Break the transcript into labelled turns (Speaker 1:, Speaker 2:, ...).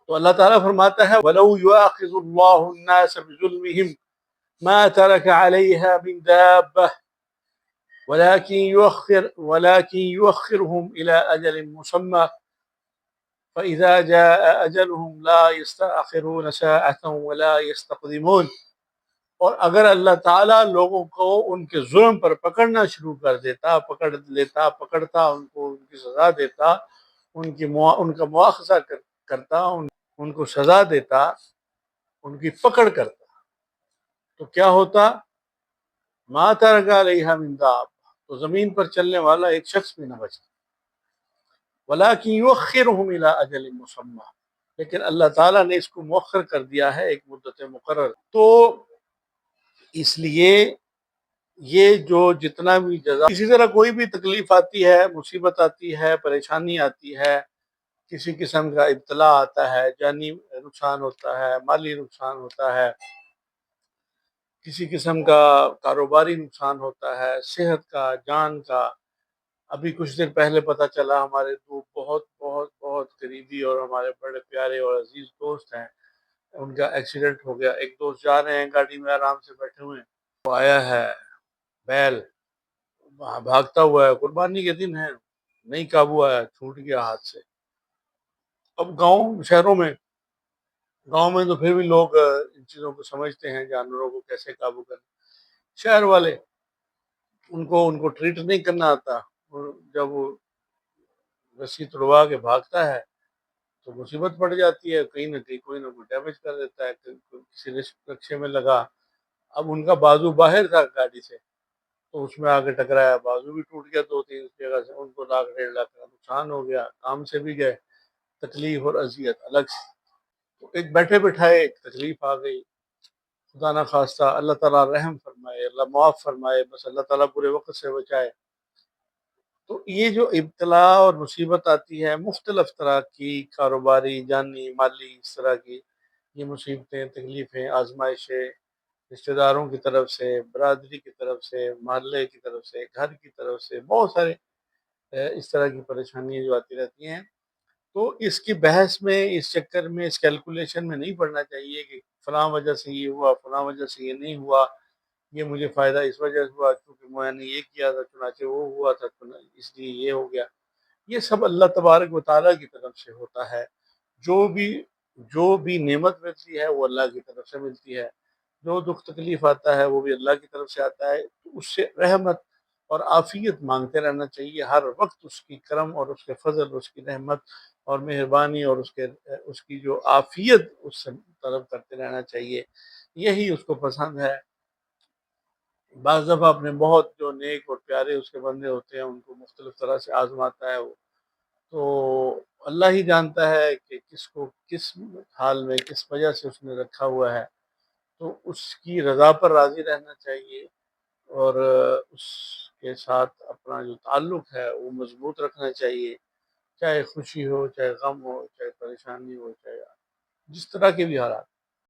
Speaker 1: تو اللہ تعالیٰ فرماتا ہے وَلَوْ يُؤَاخِذُ اللَّهُ النَّاسَ بِظُلْمِهِمْ مَا تَرَكَ عَلَيْهَا مِنْ دَابَّةٍ وَلَكِنْ يُؤَخِّرُهُمْ إِلَى أَجَلٍ مُّسَمًّى فَإِذَا جَاءَ أَجَلُهُمْ لَا يَسْتَأْخِرُونَ سَاعَةً وَلَا يَسْتَقْدِمُونَ۔ اور اگر اللہ تعالیٰ لوگوں کو ان کے ظلم پر پکڑنا شروع کر دیتا، پکڑتا ان کو، ان کی سزا دیتا، ان کا مواخذہ کرتا، ان کو سزا دیتا، ان کی پکڑ کرتا، تو کیا ہوتا؟ ما ترک علیہا من دابہ، تو زمین پر چلنے والا ایک شخص بھی نہ بچتا۔ ولیکن یؤخرہم الی اجل مسمى، لیکن اللہ تعالیٰ نے اس کو مؤخر کر دیا ہے ایک مدت مقرر۔ تو اس لیے یہ جو جتنا بھی جزا، اسی طرح کوئی بھی تکلیف آتی ہے، مصیبت آتی ہے، پریشانی آتی ہے، کسی قسم کا ابتلا آتا ہے، جانی نقصان ہوتا ہے، مالی نقصان ہوتا ہے، کسی قسم کا کاروباری نقصان ہوتا ہے، صحت کا، جان کا۔ ابھی کچھ دن پہلے پتہ چلا ہمارے دو بہت بہت بہت قریبی اور ہمارے بڑے پیارے اور عزیز دوست ہیں، ان کا ایکسیڈنٹ ہو گیا۔ ایک دوست جا رہے ہیں گاڑی میں آرام سے بیٹھے ہوئے ہیں، وہ آیا ہے بیل بھاگتا ہوا ہے، قربانی کے دن ہے، نہیں قابو آیا، چھوٹ گیا ہاتھ سے۔ اب شہروں میں تو پھر بھی لوگ ان چیزوں کو سمجھتے ہیں، جانوروں کو کیسے قابو کرنا۔ شہر والے ان کو ٹریٹ نہیں کرنا آتا، اور جب وہ رسی توڑوا کے بھاگتا ہے تو مصیبت پڑ جاتی ہے، کہیں نہ کہیں کوئی نہ کوئی ڈیمیج کر دیتا ہے، کسی رکشے میں لگا۔ اب ان کا بازو باہر تھا گاڑی سے، تو اس میں آگے ٹکرایا، بازو بھی ٹوٹ گیا 2-3 جگہ سے، ان کو 1,00,000-1.5 لاکھ کا نقصان ہو گیا، کام سے بھی گئے، تکلیف اور اذیت الگ سے۔ تو ایک بیٹھے بٹھائے ایک تکلیف آ گئی، خدا نہ خواستہ، اللہ تعالیٰ رحم فرمائے، اللہ معاف فرمائے، بس اللہ تعالیٰ برے وقت سے بچائے۔ تو یہ جو ابتلا اور مصیبت آتی ہے مختلف طرح کی، کاروباری، جانی، مالی، اس طرح کی یہ مصیبتیں، تکلیفیں، آزمائشیں، رشتہ داروں کی طرف سے، برادری کی طرف سے، محلے کی طرف سے، گھر کی طرف سے، بہت سارے اس طرح کی پریشانیاں جو آتی رہتی ہیں۔ تو اس کی بحث میں، اس چکر میں، اس کیلکولیشن میں نہیں پڑنا چاہیے کہ فلاں وجہ سے یہ ہوا، فلاں وجہ سے یہ نہیں ہوا، یہ مجھے فائدہ اس وجہ سے ہوا کیونکہ میں نے یہ کیا تھا، چنانچہ وہ ہوا تھا اس لیے یہ ہو گیا۔ یہ سب اللہ تبارک و تعالیٰ کی طرف سے ہوتا ہے۔ جو بھی نعمت ملتی ہے وہ اللہ کی طرف سے ملتی ہے، جو دکھ تکلیف آتا ہے وہ بھی اللہ کی طرف سے آتا ہے۔ تو اس سے رحمت اور عافیت مانگتے رہنا چاہیے ہر وقت، اس کی کرم اور اس کے فضل، اس کی رحمت اور مہربانی اور اس کی جو عافیت اس سے طلب کرتے رہنا چاہیے، یہی اس کو پسند ہے۔ بعض دفعہ اپنے بہت جو نیک اور پیارے اس کے بندے ہوتے ہیں ان کو مختلف طرح سے آزماتا ہے وہ، تو اللہ ہی جانتا ہے کہ کس کو کس حال میں، کس وجہ سے اس نے رکھا ہوا ہے۔ تو اس کی رضا پر راضی رہنا چاہیے، اور اس کے ساتھ اپنا جو تعلق ہے وہ مضبوط رکھنا چاہیے، چاہے خوشی ہو، چاہے غم ہو، چاہے پریشانی ہو، چاہے جس طرح کے بھی حالات۔